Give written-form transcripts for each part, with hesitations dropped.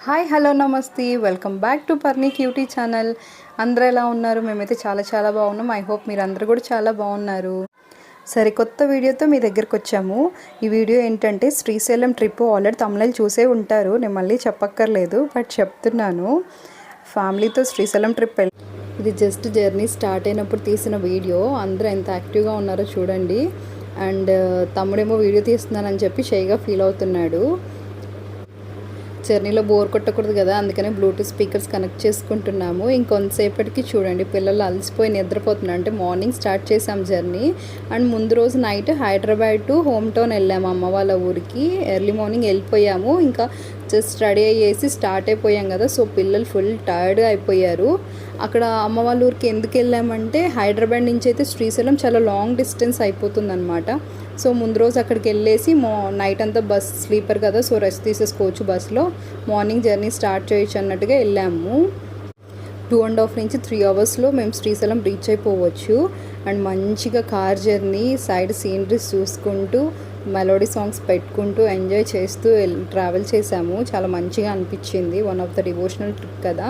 Hi hello నమస్తే welcome back to Parni cutie channel. అందరూ ఎలా ఉన్నారు? మేమైతే చాలా బాగున్నాం. ఐ హోప్ మీరు అందరూ కూడా చాలా బాగున్నారు. సరికొత్త వీడియోతో మీ దగ్గరికి వచ్చాము. ఈ వీడియో ఏంటంటే శ్రీశైలం ట్రిప్. ఆల్రెడీ తమిళ చూసే ఉంటారు, నేను మళ్ళీ చెప్పక్కర్లేదు, బట్ చెప్తున్నాను. ఫ్యామిలీతో శ్రీశైలం ట్రిప్ ఇది జస్ట్ జర్నీ స్టార్ట్ అయినప్పుడు తీసిన వీడియో. అందరూ ఎంత యాక్టివ్గా ఉన్నారో చూడండి. అండ్ తమ్ముడేమో వీడియో తీస్తున్నానని చెప్పి షైగా ఫీల్ అవుతున్నాడు. జర్నీలో బోర్ కొట్టకూడదు కదా, అందుకనే బ్లూటూత్ స్పీకర్స్ కనెక్ట్ చేసుకుంటున్నాము. ఇంకొంతసేపటికి చూడండి పిల్లలు అలసిపోయి నిద్రపోతున్నారు. అంటే మార్నింగ్ స్టార్ట్ చేసాం జర్నీ. అండ్ ముందు రోజు night Hyderabad to home town వెళ్ళాము, అమ్మ వాళ్ళ ఊరికి. ఎర్లీ మార్నింగ్ వెళ్ళిపోయాము. ఇంకా జస్ట్ రెడీ అయ్యేసి స్టార్ట్ అయిపోయాం కదా, సో పిల్లలు ఫుల్ టైర్డ్గా అయిపోయారు. అక్కడ అమ్మ వాళ్ళ ఊరికి ఎందుకు వెళ్ళామంటే హైదరాబాద్ నుంచి అయితే శ్రీశైలం చాలా లాంగ్ డిస్టెన్స్ అయిపోతుంది అనమాట. సో ముందు రోజు అక్కడికి వెళ్ళేసి నైట్ అంతా బస్ స్లీపర్ కదా, సో రెస్ట్ తీసేసుకోవచ్చు బస్లో. మార్నింగ్ జర్నీ స్టార్ట్ చేయొచ్చు అన్నట్టుగా వెళ్ళాము. 2.5 నుంచి 3 అవర్స్లో మేము శ్రీశైలం రీచ్ అయిపోవచ్చు. అండ్ మంచిగా కార్ జర్నీ, సైడ్ సీనరీస్ చూసుకుంటూ, మెలోడీ సాంగ్స్ పెట్టుకుంటూ ఎంజాయ్ చేస్తూ ట్రావెల్ చేసాము. చాలా మంచిగా అనిపించింది. One of the devotional trip కదా,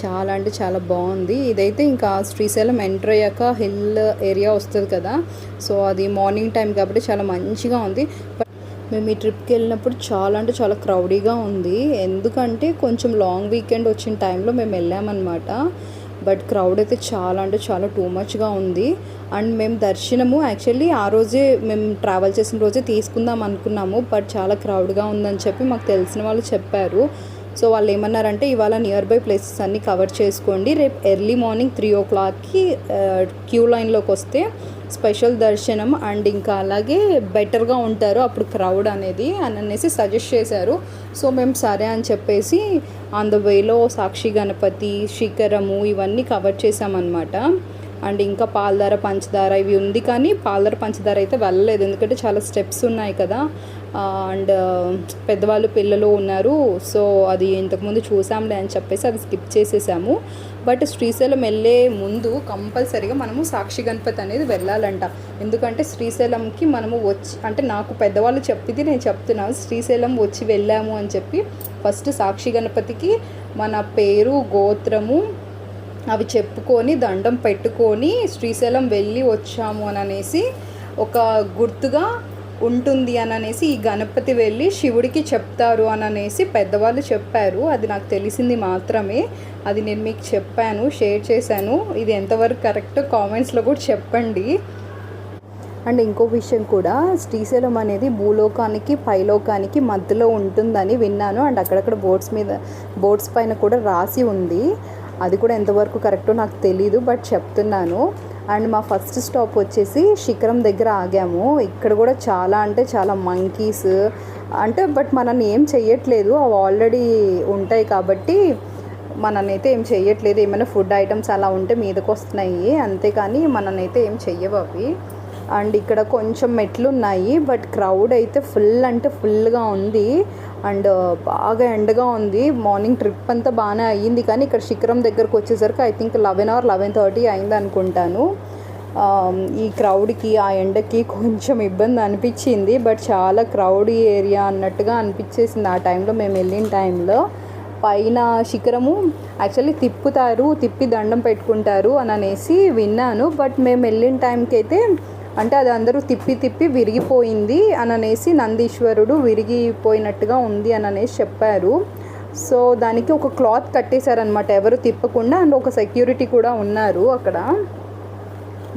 చాలా అంటే చాలా బాగుంది. ఇదైతే ఇంకా శ్రీశైలం ఎంటర్ అయ్యాక హిల్ ఏరియా వస్తుంది కదా, సో అది మార్నింగ్ టైం కాబట్టి చాలా మంచిగా ఉంది. మేము ఈ ట్రిప్కి వెళ్ళినప్పుడు చాలా అంటే చాలా క్రౌడీగా ఉంది. ఎందుకంటే కొంచెం లాంగ్ వీకెండ్ వచ్చిన టైంలో మేము వెళ్ళామన్నమాట. బట్ క్రౌడ్ అయితే చాలా అంటే చాలా టూ మచ్గా ఉంది. అండ్ మేము దర్శనము యాక్చువల్లీ ఆ రోజే మేము ట్రావెల్ చేసిన రోజే తీసుకుందాం అనుకున్నాము, బట్ చాలా క్రౌడ్గా ఉందని చెప్పి మాకు తెలిసిన వాళ్ళు చెప్పారు. సో వాళ్ళు ఏమన్నారంటే ఇవాళ నియర్ బై ప్లేసెస్ అన్నీ కవర్ చేసుకోండి, రేపు ఎర్లీ మార్నింగ్ 3 o'clockకి క్యూ లైన్లోకి వస్తే స్పెషల్ దర్శనం అండ్ ఇంకా అలాగే బెటర్గా ఉంటారు అప్పుడు క్రౌడ్ అనేది అనేసి సజెస్ట్ చేశారు. సో మేము సరే అని చెప్పేసి ఆన్ ద వేలో సాక్షి గణపతి, శిఖరము ఇవన్నీ కవర్ చేసామన్నమాట. అండ్ ఇంకా పాలధార, పంచదార ఇవి ఉంది, కానీ పాలధార పంచదార అయితే వెళ్ళలేదు ఎందుకంటే చాలా స్టెప్స్ ఉన్నాయి కదా. అండ్ పెద్దవాళ్ళు పిల్లలు ఉన్నారు, సో అది ఇంతకుముందు చూసాంలే అని చెప్పేసి అది స్కిప్ చేసేసాము. బట్ శ్రీశైలం వెళ్ళే ముందు కంపల్సరీగా మనము సాక్షి గణపతి అనేది వెళ్ళాలంట. ఎందుకంటే శ్రీశైలంకి మనము వచ్చి, అంటే నాకు పెద్దవాళ్ళు చెప్పింది నేను చెప్తున్నాను, శ్రీశైలం వచ్చి వెళ్ళాము అని చెప్పి ఫస్ట్ సాక్షి గణపతికి మన పేరు, గోత్రము అవి చెప్పుకొని దండం పెట్టుకొని శ్రీశైలం వెళ్ళి వచ్చాము అని అనేసి ఒక గుర్తుగా ఉంటుంది అని అనేసి ఈ గణపతి వెళ్ళి శివుడికి చెప్తారు అని అనేసి పెద్దవాళ్ళు చెప్పారు. అది నాకు తెలిసింది మాత్రమే, అది నేను మీకు చెప్పాను, షేర్ చేశాను. ఇది ఎంతవరకు కరెక్ట్ కామెంట్స్లో కూడా చెప్పండి. అండ్ ఇంకో విషయం కూడా, శ్రీశైలం అనేది భూలోకానికి పైలోకానికి మధ్యలో ఉంటుందని విన్నాను. అండ్ అక్కడక్కడ బోర్డ్స్ పైన కూడా రాసి ఉంది. అది కూడా ఎంతవరకు కరెక్టో నాకు తెలీదు, బట్ చెప్తున్నాను. అండ్ మా ఫస్ట్ స్టాప్ వచ్చేసి శిఖరం దగ్గర ఆగాము. ఇక్కడ కూడా చాలా అంటే చాలా మంకీస్ అంటే, బట్ మనల్ని ఏం చెయ్యట్లేదు, అవి ఆల్రెడీ ఉంటాయి కాబట్టి మననైతే ఏం చెయ్యట్లేదు. ఏమైనా ఫుడ్ ఐటమ్స్ అలా ఉంటే మీదకి వస్తున్నాయి, అంతేకాని మననైతే ఏం చెయ్యవు అవి. అండ్ ఇక్కడ కొంచెం మెట్లు ఉన్నాయి, బట్ క్రౌడ్ అయితే ఫుల్ అంటే ఫుల్గా ఉంది. అండ్ బాగా ఎండగా ఉంది. మార్నింగ్ ట్రిప్ అంతా బాగానే అయ్యింది, కానీ ఇక్కడ శిఖరం దగ్గరకు వచ్చేసరికి ఐ థింక్ 11 or 11:30 అయింది అనుకుంటాను. ఈ క్రౌడ్కి ఆ ఎండకి కొంచెం ఇబ్బంది అనిపించింది, బట్ చాలా క్రౌడీ ఏరియా అన్నట్టుగా అనిపించేసింది ఆ టైంలో మేము వెళ్ళిన టైంలో. పైన శిఖరము యాక్చువల్లీ తిప్పి దండం పెట్టుకుంటారు అని అనేసి విన్నాను, బట్ మేము వెళ్ళిన టైంకి అయితే అంటే అది అందరూ తిప్పి విరిగిపోయింది అని అనేసి, నందీశ్వరుడు విరిగిపోయినట్టుగా ఉంది అని అనేసి చెప్పారు. సో దానికి ఒక క్లాత్ కట్టేశారనమాట ఎవరు తిప్పకుండా. అండ్ ఒక సెక్యూరిటీ కూడా ఉన్నారు అక్కడ,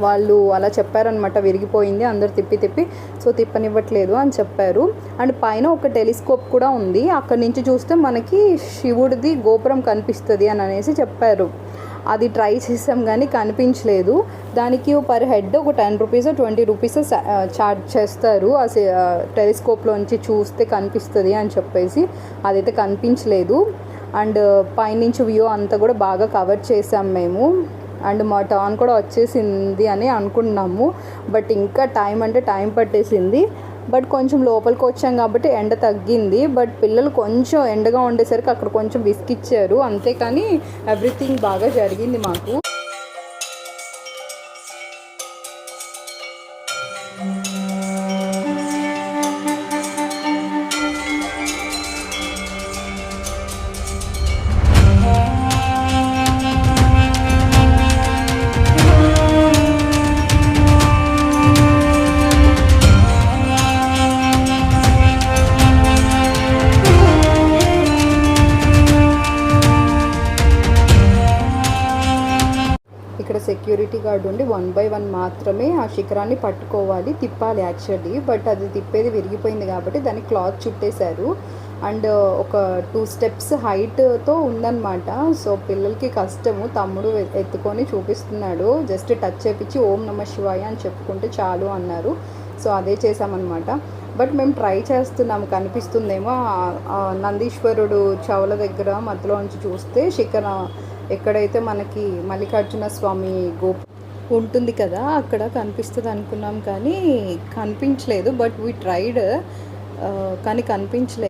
వాళ్ళు అలా చెప్పారనమాట, విరిగిపోయింది అందరు తిప్పి సో తిప్పనివ్వట్లేదు అని చెప్పారు. అండ్ పైన ఒక టెలిస్కోప్ కూడా ఉంది, అక్కడి నుంచి చూస్తే మనకి శివుడిది గోపురం కనిపిస్తుంది అని అనేసి చెప్పారు. అది ట్రై చేసాం కానీ కనిపించలేదు. దానికి పర్ హెడ్ ఒక 10 rupees 20 rupees ఛార్జ్ చేస్తారు. ఆ టెలిస్కోప్లోంచి చూస్తే కనిపిస్తుంది అని చెప్పేసి అదైతే కనిపించలేదు. అండ్ పైనుంచి వ్యూ అంతా కూడా బాగా కవర్ చేసాం మేము. అండ్ మా టర్న్ కూడా వచ్చేసింది అని అనుకున్నాము, బట్ ఇంకా టైం పట్టేసింది. బట్ కొంచెం లోపలికి వచ్చాం కాబట్టి ఎండ తగ్గింది. బట్ పిల్లలు కొంచెం ఎండగా ఉండేసరికి అక్కడ కొంచెం విసిగిచ్చారు, అంతేకాని ఎవ్రీథింగ్ బాగా జరిగింది మాకు. సెక్యూరిటీ గార్డ్ ఉండి 1 by 1 మాత్రమే ఆ శిఖరాన్ని పట్టుకోవాలి, తిప్పాలి యాక్చువల్లీ. బట్ అది తిప్పేది విరిగిపోయింది కాబట్టి దానికి క్లాత్ చుట్టేశారు. అండ్ ఒక 2 steps హైట్తో ఉందన్నమాట. సో పిల్లలకి కష్టము, తమ్ముడు ఎత్తుకొని చూపిస్తున్నాడు. జస్ట్ టచ్ చేపించి ఓం నమ శివాయ అని చెప్పుకుంటే చాలు అన్నారు. సో అదే చేసామన్నమాట. బట్ మేము ట్రై చేస్తున్నాము, కనిపిస్తుందేమో. నందీశ్వరుడు చవల దగ్గర మధ్యలో నుంచి చూస్తే శిఖర ఎక్కడైతే మనకి మల్లికార్జున స్వామి గోపు ఉంటుంది కదా, అక్కడ కనిపిస్తుంది అనుకున్నాం కానీ కనిపించలేదు. బట్ వీ ట్రైడ్, కానీ కనిపించలేదు.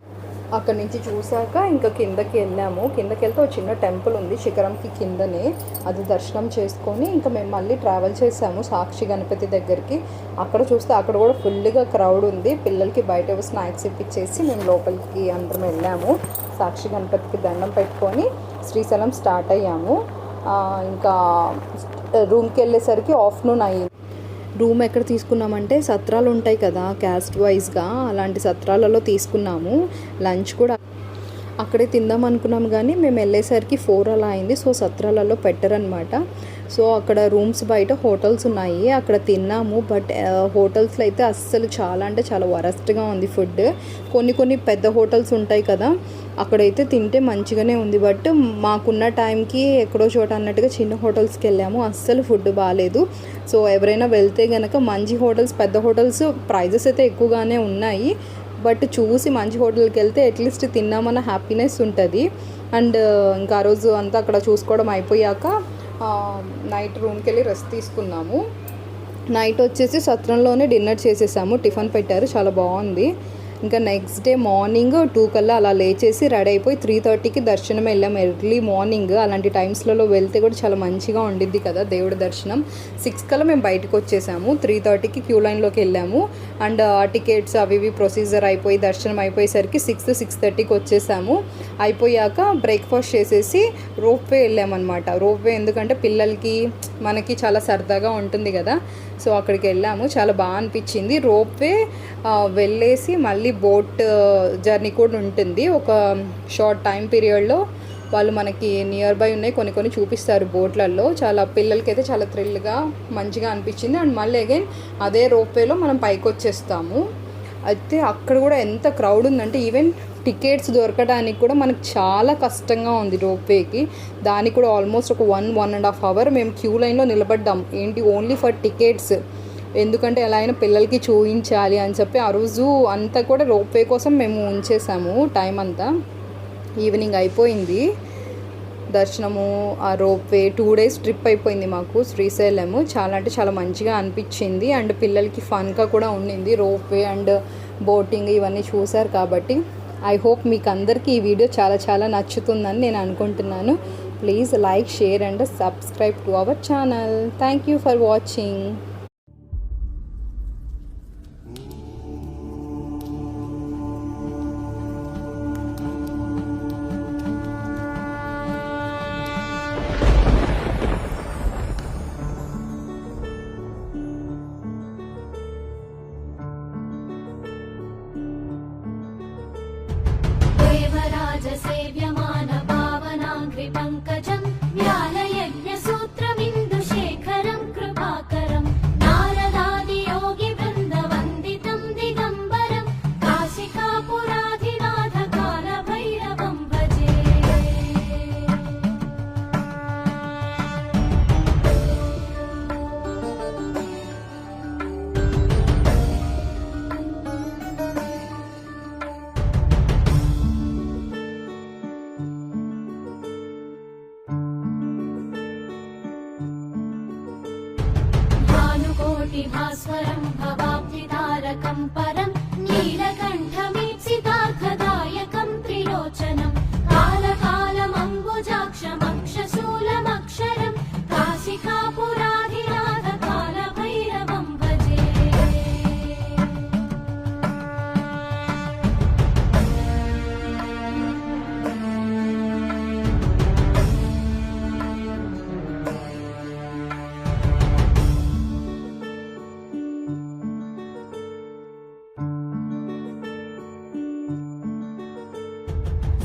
అక్కడి నుంచి చూసాక ఇంకా కిందకి వెళ్ళాము. కిందకి వెళ్తే ఒక చిన్న టెంపుల్ ఉంది శిఖరంకి కిందనే, అది దర్శనం చేసుకొని ఇంకా మేము మళ్ళీ ట్రావెల్ చేసాము సాక్షి గణపతి దగ్గరికి. అక్కడ చూస్తే అక్కడ కూడా ఫుల్గా క్రౌడ్ ఉంది. పిల్లలకి బయట స్నాక్స్ ఇప్పించేసి మేము లోపలికి అందరం వెళ్ళాము. సాక్షి గణపతికి దండం పెట్టుకొని శ్రీశైలం స్టార్ట్ అయ్యాము. ఇంకా రూమ్కి వెళ్ళేసరికి ఆఫ్టర్నూన్ అయ్యింది. రూమ్ ఎక్కడ తీసుకున్నామంటే సత్రాలు ఉంటాయి కదా క్యాస్ట్ వైజ్గా, అలాంటి సత్రాలలో తీసుకున్నాము. లంచ్ కూడా అక్కడే తిందాం అనుకున్నాము కానీ మేము వెళ్ళేసరికి 4 అలా అయింది. సో సత్రాలలో పెట్టరనమాట. సో అక్కడ రూమ్స్ బయట హోటల్స్ ఉన్నాయి, అక్కడ తిన్నాము. బట్ హోటల్స్లో అయితే అస్సలు చాలా అంటే చాలా వరస్ట్గా ఉంది ఫుడ్. కొన్ని పెద్ద హోటల్స్ ఉంటాయి కదా, అక్కడైతే తింటే మంచిగానే ఉంది. బట్ మాకున్న టైంకి ఎక్కడో చోట అన్నట్టుగా చిన్న హోటల్స్కి వెళ్ళాము, అస్సలు ఫుడ్ బాగాలేదు. సో ఎవరైనా వెళ్తే కనుక మంచి హోటల్స్, పెద్ద హోటల్స్ ప్రైజెస్ అయితే ఎక్కువగానే ఉన్నాయి. బట్ చూసి మంచి హోటల్కి వెళ్తే అట్లీస్ట్ తిన్నామన్న హ్యాపీనెస్ ఉంటుంది. అండ్ ఇంకా ఆ రోజు అంతా అక్కడ చూసుకోవడం అయిపోయాక నైట్ రూమ్కి వెళ్ళి రెస్ట్ తీసుకున్నాము. నైట్ వచ్చేసి సత్రంలోనే డిన్నర్ చేసేసాము. టిఫిన్ పెట్టారు, చాలా బాగుంది. ఇంకా నెక్స్ట్ డే మార్నింగ్ 2 కల్లా అలా లేచేసి రెడీ అయిపోయి 3:30కి దర్శనం వెళ్ళాము. ఎర్లీ మార్నింగ్ అలాంటి టైమ్స్లలో వెళ్తే కూడా చాలా మంచిగా ఉండిద్ది కదా దేవుడి దర్శనం. 6 కల్లా మేము బయటకు వచ్చేసాము. 3:30కి క్యూ లైన్లోకి వెళ్ళాము. అండ్ టికెట్స్ అవి ఇవి ప్రొసీజర్ అయిపోయి దర్శనం అయిపోయేసరికి 6:30కి వచ్చేసాము. అయిపోయాక బ్రేక్ఫాస్ట్ చేసేసి రోప్వే వెళ్ళామన్నమాట. రోప్వే ఎందుకంటే పిల్లలకి మనకి చాలా సరదాగా ఉంటుంది కదా, సో అక్కడికి వెళ్ళాము. చాలా బాగా అనిపించింది. రోప్వే వెళ్ళేసి మళ్ళీ బోట్ జర్నీ కూడా ఉంటుంది. ఒక షార్ట్ టైం పీరియడ్లో వాళ్ళు మనకి నియర్ బై ఉన్నాయి కొన్ని చూపిస్తారు బోట్లలో. చాలా పిల్లలకైతే చాలా థ్రిల్గా మంచిగా అనిపించింది. అండ్ మళ్ళీ అగైన్ అదే రోప్వేలో మనం పైకి వచ్చేస్తాము. అయితే అక్కడ కూడా ఎంత క్రౌడ్ ఉందంటే ఈవెన్ టికెట్స్ దొరకడానికి కూడా మనకు చాలా కష్టంగా ఉంది రోప్వేకి. దానికి కూడా ఆల్మోస్ట్ ఒక 1.5 hours మేము క్యూ లైన్లో నిలబడ్డాం. ఏంటి, ఓన్లీ ఫర్ టికెట్స్. ఎందుకంటే ఎలా అయినా పిల్లలకి చూపించాలి అని చెప్పి ఆ రోజు అంతా కూడా రోప్వే కోసం మేము ఉంచేసాము టైం అంతా. ఈవినింగ్ అయిపోయింది దర్శనము, ఆ రోప్వే 2 days ట్రిప్ అయిపోయింది మాకు శ్రీశైలము. చాలా అంటే చాలా మంచిగా అనిపించింది. అండ్ పిల్లలకి ఫన్గా కూడా ఉండింది. రోప్వే అండ్ బోటింగ్ ఇవన్నీ చూశారు కాబట్టి ఐ హోప్ మీకు అందరికీ ఈ వీడియో చాలా నచ్చుతుందని నేను అనుకుంటున్నాను. Please like, share and subscribe to our channel. Thank you for watching. सेव्यमान पावनाङ्घ्रि पङ्कजं व्यालयज्ञसूत्रमिन्दुशेखरं कृपाकरं नारदादियोगि वृन्दवन्दितं दिगम्बरं काशिकापुराधिनाथ कालभैरवं भजे। भास्वरं भवाब्धितारकं परं नीलकण्ठमीप्सितार्थदायकं त्रिलोचनं कालकालमम्बुजाक्षमक्षशूलमक्षरं काशिकापुराधिनाथ कालभैरवं भजे।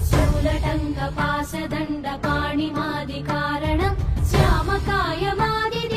शूलटङ्कपाशदण्डपाणिमादिकारणं श्यामकायमादिदे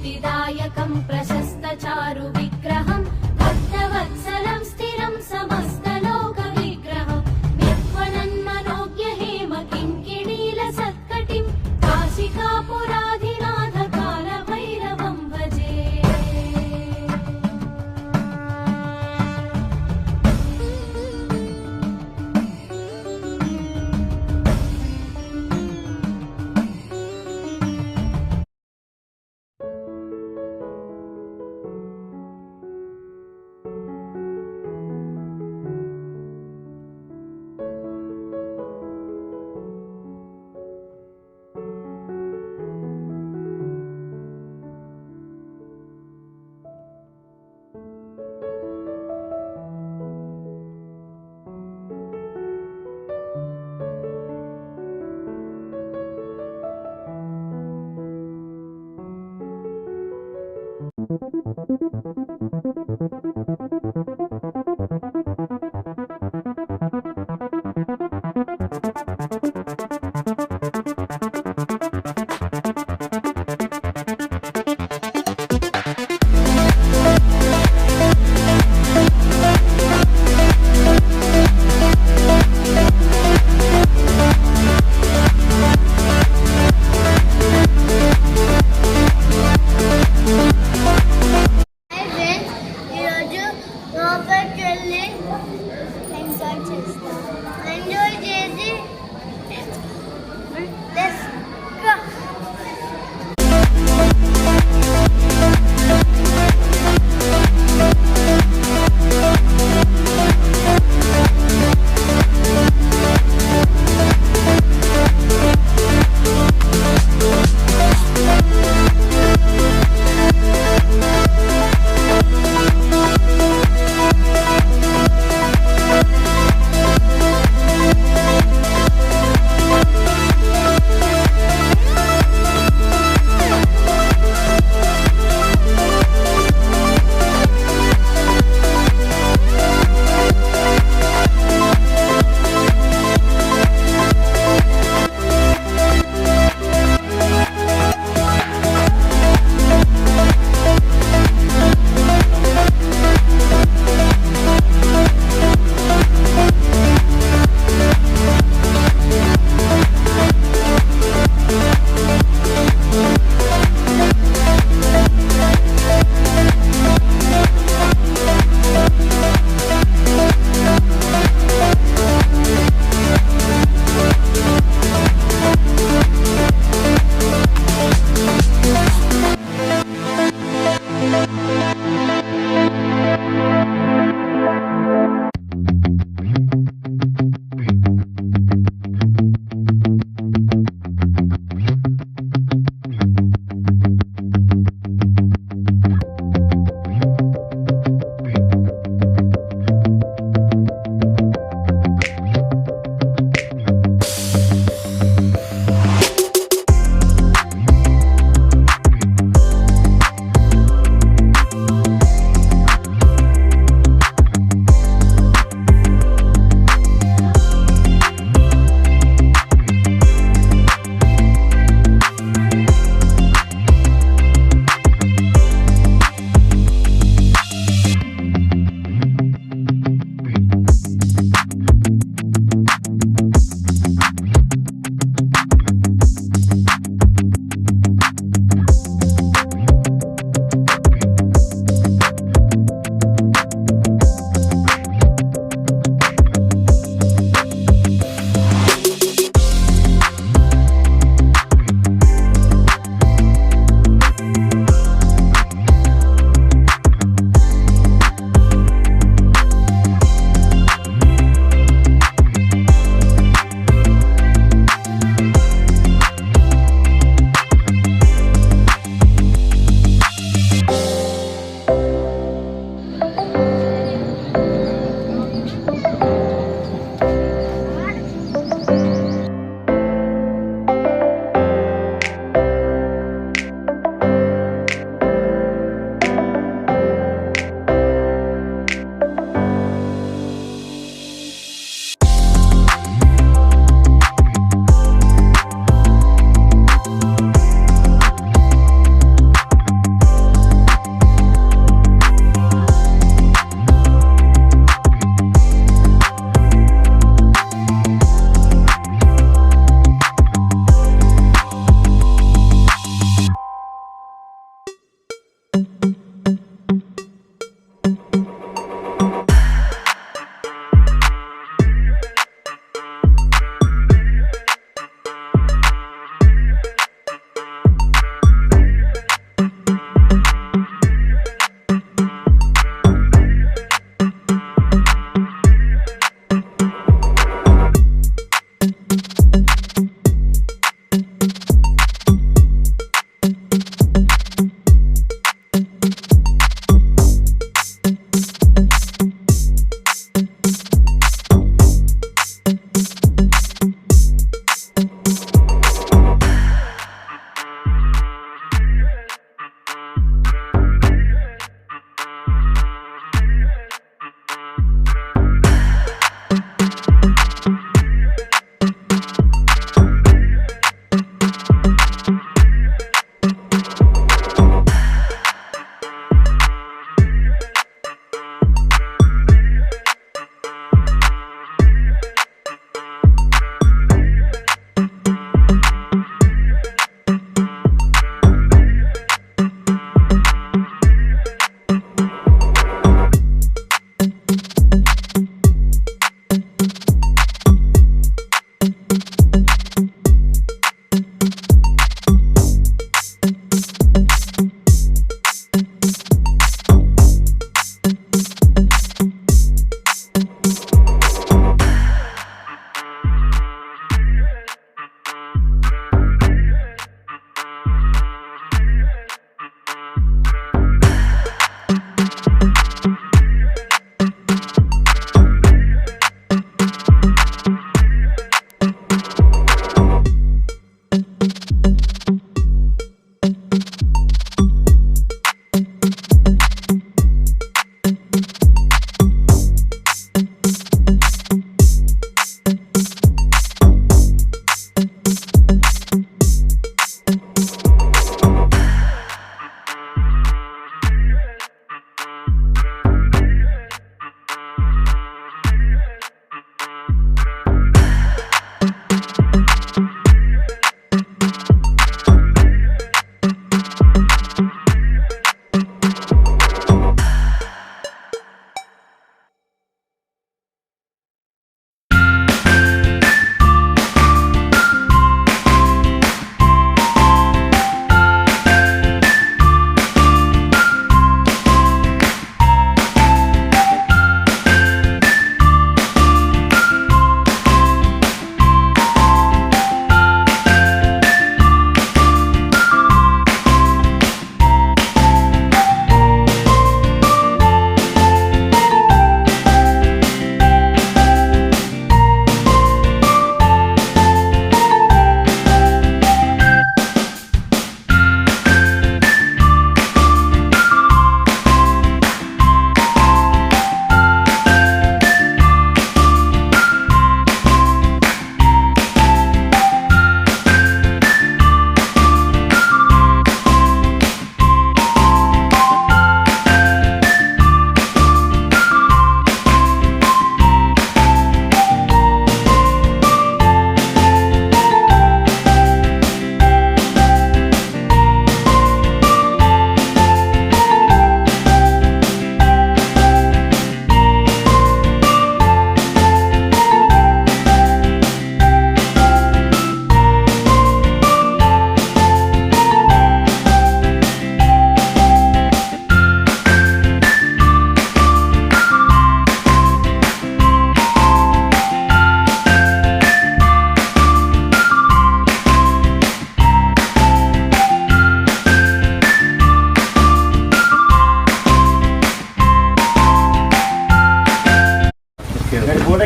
मुक्तिदायकं प्रशस्तचारु विग्रहं भक्तवत्सलं स्थिरं समस्तलोकविग्रहं निर्वणन्मनोज्ञहेम किङ्किणीलसत्कटिं काशिकापुराधिनाथ कालभैरवं भजे। ఈరోజు లోపలికి వెళ్ళి ఎంజాయ్ చేసి let's go.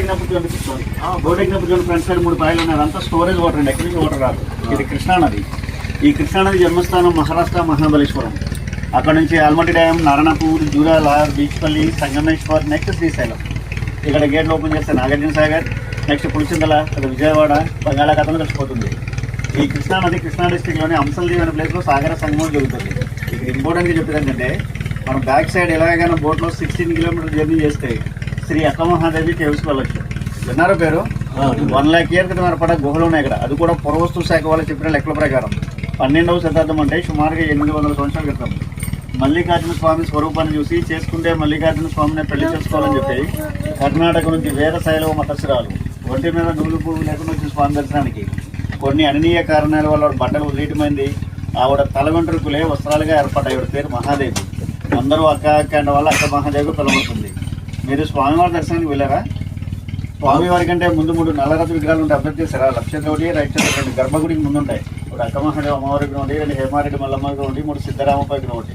ఎక్కినప్పుడు చూడండి, బోట్ ఎక్కినప్పుడు చూడండి ఫ్రంట్ సైడ్ 3 పాయలు ఉన్నాయి. అదంతా స్టోరేజ్ వాటర్ అండి, ఎక్కడి నుంచి వాటర్ రాదు. ఇది కృష్ణానది. ఈ కృష్ణానది జన్మస్థానం మహారాష్ట్ర మహాబలేశ్వరం. అక్కడ నుంచి ఆల్మట్టి డ్యామ్, నారాయణపూర్, జూరాల, బీచ్పల్లి, సంగమేశ్వర్, నెక్స్ట్ శ్రీశైలం. ఇక్కడ గేట్లు ఓపెన్ చేస్తే నాగార్జున సాగర్, నెక్స్ట్ పులిచింతల, అది విజయవాడ, బంగాళాఖాతంలో కలిసిపోతుంది. ఈ కృష్ణానది కృష్ణా డిస్టిక్లోని అంశల్దీవ్ అనే ప్లేస్లో సాగర సంగమం జరుగుతుంది. ఇక్కడ ఇంపార్టెంట్గా చెప్పేది ఏంటంటే, మనం బ్యాక్ సైడ్ ఎలాగైనా బోట్లో 16 కిలోమీటర్ జర్నీ చేస్తే శ్రీ అక్కమహాదేవి కేవ్స్కి వెళ్ళొచ్చు. విన్నారో పేరు? 1 లక్ష ఇయర్ క్రితం ఏర్పడ్డ గుహలు ఉన్నాయి ఇక్కడ. అది కూడా పురావస్తు శాఖ వాళ్ళు చెప్పిన లెక్కల ప్రకారం 12వ శతాబ్దం అంటే సుమారుగా 800 సంవత్సరాల క్రితం మల్లికార్జున స్వామి స్వరూపాన్ని చూసి చేసుకుంటే మల్లికార్జున స్వామిని పెళ్లి చేసుకోవాలని చెప్పి కర్ణాటక నుంచి వీరశైలవ మతస్థురాలు ఒంటి మీద నూలు పువ్వు లేకుండా వచ్చి స్వామి దర్శనానికి కొన్ని అననీయ కారణాల వల్ల బట్టలు వదిలేయటమైంది. ఆవిడ తల వెంట్రుకలే వస్త్రాలుగా ఏర్పడ్డాయి. ఆవిడ పేరు మహాదేవి. అందరూ అక్క అక్క వాళ్ళ అక్క మహాదేవి పిలవడుతుంది. మీరు స్వామివారి దర్శనానికి వెళ్ళారా? స్వామివారి కంటే ముందు 3 నల్లరథ విగ్రహాలు ఉంటే అబ్జర్వ్ చేశారా? లెఫ్ట్ సైడ్ ఒకటి, రైట్ సైడ్ ఒకటి, గర్భగుడికి ముందు ఉంటాయి. ఇప్పుడు అక్క మహాదేవి అమ్మవారి విగ్రహం ఒకటి, 2 హేమారెడ్డి మల్లమ్మ విగ్రహం ఒకటి, 3 సిద్ధరామప్ప విగ్రహం ఒకటి.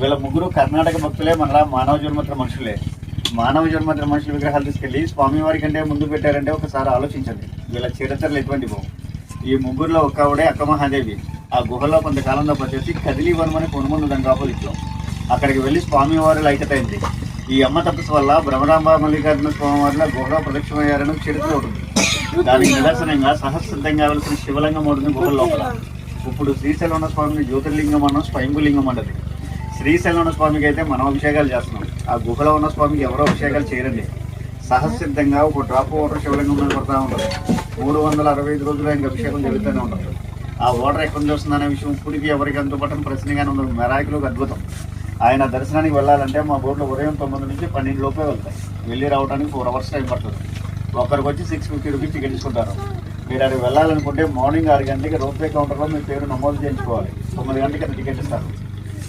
వీళ్ళ ముగ్గురు కర్ణాటక భక్తులే, మళ్ళా మానవ జన్మత్ర మనుషులే. మానవ జన్మత్ర మనుషుల విగ్రహాలు తీసుకెళ్ళి స్వామివారి కంటే ముందు పెట్టారంటే ఒకసారి ఆలోచించండి వీళ్ళ చరిత్రలు ఎటువంటివో. ఈ ముగ్గురులో ఒక్క ఆవిడే అక్క మహాదేవి. ఆ గుహలో కొంతకాలంలో పనిచేసి కదిలి వనమని కొనుమూలు దానికి ఆపోజిట్లో అక్కడికి వెళ్ళి స్వామివారి ఐక్యత అయింది. ఈ అమ్మ తపస్సు వల్ల భ్రమరాంబ మల్లికార్జున స్వామివారిలో గుహలో ప్రదక్షిణమయ్యారని చరిత్ర ఉంటుంది. దానికి నిదర్శనంగా సహస్రంగా వెళ్తున్న శివలింగం ఉంటుంది గుహల లోపల. ఇప్పుడు శ్రీశైలం స్వామిని జ్యోతిర్లింగం అన్న స్వయంభులింగం అన్నది. శ్రీశైలం స్వామికి అయితే మనం అభిషేకాలు చేస్తున్నాం. ఆ గుహలో ఉన్న స్వామికి ఎవరో అభిషేకాలు చేయరండి. సహసిద్ధంగా ఒక డ్రాప్ వాటర్ శివలింగం మీద పడతా ఉంటుంది. 365 రోజులు ఆయనకి అభిషేకం జరుగుతూనే ఉంటుంది. ఆ వాటర్ ఎక్కడ నుంచి వస్తుందనే విషయం ఇప్పటికీ ఎవరికి అందుబాటులో ప్రశ్నగానే ఉండదు. మెరాకిలకు అద్భుతం. ఆయన దర్శనానికి వెళ్ళాలంటే మా బోట్లో ఉదయం 9 నుంచి 12 లోపే వెళ్తాయి. వెళ్ళి రావడానికి 4 అవర్స్ టైం పడుతుంది. ఒకరికి వచ్చి 650 రూపీస్ టికెట్ తీసుకుంటారు. మీరు అది వెళ్ళాలనుకుంటే మార్నింగ్ 6 గంటలకి రోప్వే కౌంటర్లో మీ పేరు నమోదు చేయించుకోవాలి. 9 గంటలకి అది టికెట్ ఇస్తారు.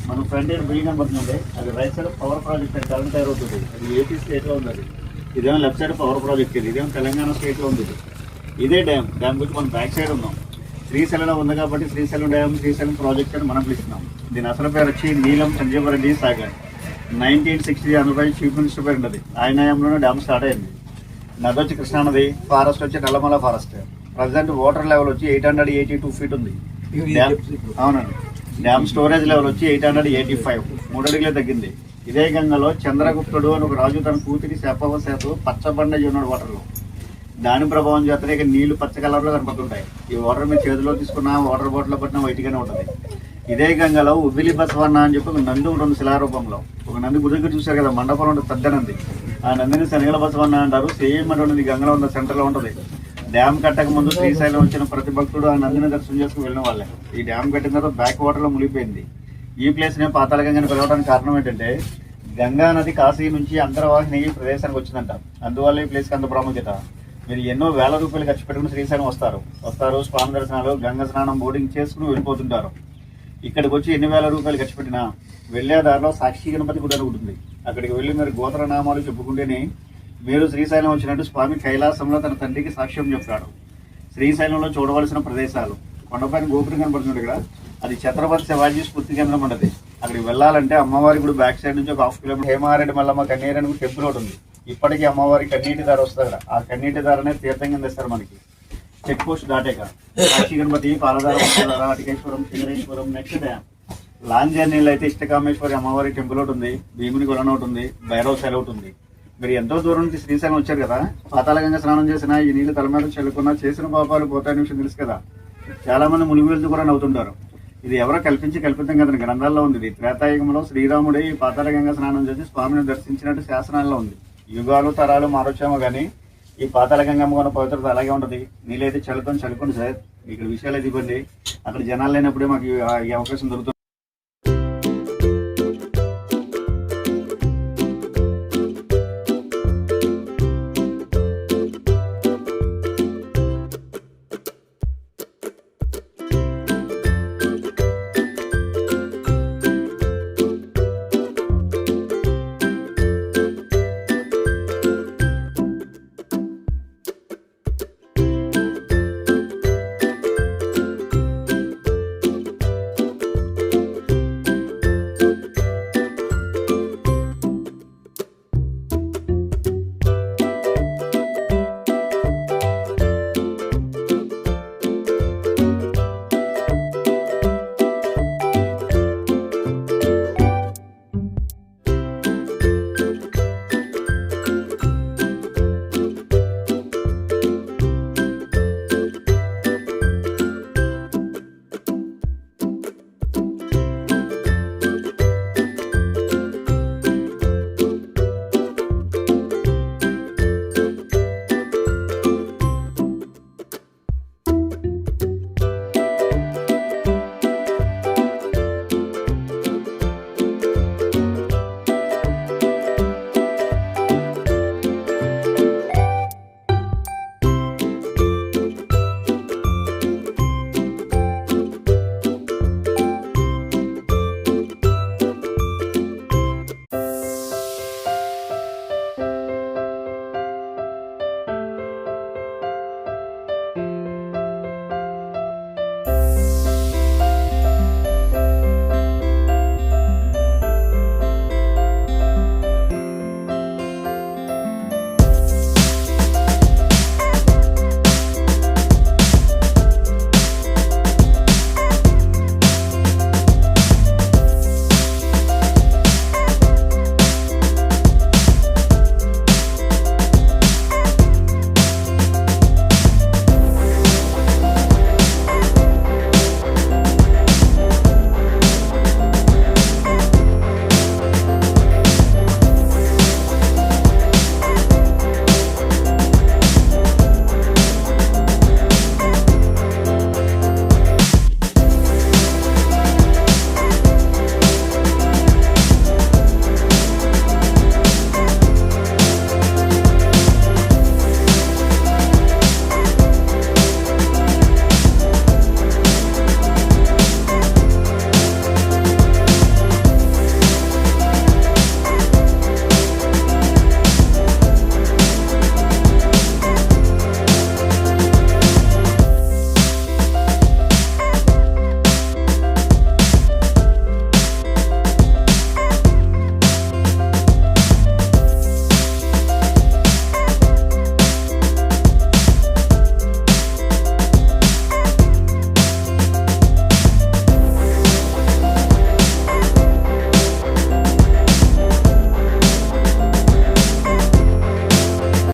మనం ఫ్రంట్ ఎండ్ బిల్డింగ్ కనబడుతుంది. అది రైట్ సైడ్ పవర్ ప్రాజెక్ట్ అని కరెంట్ తయారవుతుంది. అది ఏపీ స్టేట్లో ఉంది. అది ఇదేమో లెఫ్ట్ సైడ్ పవర్ ప్రాజెక్ట్. ఇదేమో తెలంగాణ స్టేట్లో ఉంది. ఇదే డ్యామ్ గురించి మనం బ్యాక్ సైడ్ ఉన్నాం. శ్రీశైలంలో ఉంది కాబట్టి శ్రీశైలం డ్యామ్, శ్రీశైలం ప్రాజెక్ట్ అని మనం పిలుస్తున్నాం. దీని అసలు పేరు వచ్చి నీలం సంజీవరెడ్డి సాగర్. 1960 ఆంధ్రప్రదేశ్ చీఫ్ మినిస్టర్ పేరు ఉంటుంది. ఆయన హయాంలోనే డ్యామ్ స్టార్ట్ అయింది. నది వచ్చి కృష్ణానది, ఫారెస్ట్ వచ్చి Nallamala forest. Present water level వచ్చి 882 ఫీట్ ఉంది. అవునండి. డ్యామ్ స్టోరేజ్ లెవెల్ వచ్చి 885, 3 అడుగులే తగ్గింది. ఇదే గంగలో చంద్రగుప్తుడు అని ఒక రాజు తన కూతురి శాపవశాత్తు పచ్చబండ ఉన్నాడు వాటర్లో. దాని ప్రభావం చేతనే నీళ్లు పచ్చ కలర్లో కనపడుతుంటాయి. ఈ వాటర్ మీరు చేతిలో తీసుకున్న వాటర్ బాటిల్లో పట్టిన వైట్గానే ఉంటుంది. ఇదే గంగలో ఉబ్బిలి బసవన్న అని చెప్పి ఒక నంది ఉంటుంది శిలారూపంలో. ఒక నంది గుడి దగ్గర చూశారు కదా, మండపంలో ఉంటుంది పెద్ద నంది. ఆ నందిని శనగల బసవన్న అంటారు. సేమ్ అటువంటి గంగలో ఉన్న సెంటర్లో ఉంటుంది. డ్యామ్ కట్టక ముందు శ్రీశైలం వచ్చిన ప్రతి భక్తుడు ఆ నందిని దర్శనం చేసుకుని వెళ్ళిన వాళ్ళే. ఈ డ్యామ్ కట్టిన తర్వాత బ్యాక్ వాటర్లో మునిగిపోయింది. ఈ ప్లేస్నే పాతాళ గంగని పిలవడానికి కారణం ఏంటంటే గంగా నది కాశీ నుంచి అంతర్వాహిని ప్రదేశానికి వచ్చిందంట. అందువల్ల ఈ ప్లేస్కి అంత ప్రాముఖ్యత. మీరు ఎన్నో వేల రూపాయలు ఖర్చు పెట్టుకుని శ్రీశైలం వస్తారు స్వామి దర్శనాలు, గంగ స్నానం, బోర్డింగ్ చేసుకుని వెళ్ళిపోతుంటారు. ఇక్కడికి వచ్చి ఎన్ని వేల రూపాయలు ఖర్చు పెట్టినా వెళ్ళే దారిలో సాక్షి గణపతి గుడి ఉంటుంది. అక్కడికి వెళ్ళి మీరు గోత్రనామాలు చెప్పుకుంటేనే మీరు శ్రీశైలం వచ్చినట్టు స్వామి కైలాసంలో తన తండ్రికి సాక్ష్యం చెప్తాడు. శ్రీశైలంలో చూడవలసిన ప్రదేశాలు, కొండపైన గోపురం కనబడుతుంది ఇక్కడ. అది ఛత్రపతి శివాజీ స్ఫూర్తి కేంద్రం ఉంటుంది. అక్కడికి వెళ్ళాలంటే అమ్మవారి గుడి బ్యాక్ సైడ్ నుంచి ఒక 1/2 కిలోమీటర్ హేమారెడ్డి మల్లమ్మ కన్నీరు అని టెంపుల్ ఒకటి ఉంది. ఇప్పటికీ అమ్మవారి కన్నీటి దారి వస్తుంది. ఆ కన్నీటి దారనే తీర్థం కింద ఇస్తారు మనకి. చెక్ పోస్ట్ దాటాక సాక్షి Ganapati, Paladhara, అటికేశ్వరం, సింగరేశ్వరం, next dam. Long జర్నీలో అయితే ఇష్టకామేశ్వరి అమ్మవారి టెంపుల్ ఒకటి ఉంది, భీముని కొలను ఒకటి ఉంది, భైరవ శైలి ఒకటి ఉంది. మీరు ఎంతో దూరం నుంచి శ్రీశైలం వచ్చారు కదా, పాతాళగంగా స్నానం చేసినా ఈ నీళ్ళు తల మీద చల్లుకున్నా చేసిన పాపాలు పోతాయని విషయం తెలుసు కదా. చాలా మంది మునిగి వెళ్తూ కూడా నవ్వుతుంటారు. ఇది ఎవరో కల్పించం కదా, గ్రంథాల్లో ఉంది. ఇది త్రేతాయుగంలో శ్రీరాముడే ఈ పాతాళగంగా స్నానం చేసి స్వామిని దర్శించినట్టు శాసనాల్లో ఉంది. యుగాలు తరాలు మారొచ్చామో కానీ ఈ పాతాళగంగమ్మ కొన్న పవిత్రత అలాగే ఉంటుంది. నీళ్ళైతే చల్లుకొని సార్ ఇక్కడ విషయాలు అయితే ఇవ్వండి. అక్కడ జనాలు లేనప్పుడే మాకు ఈ అవకాశం దొరుకుతుంది.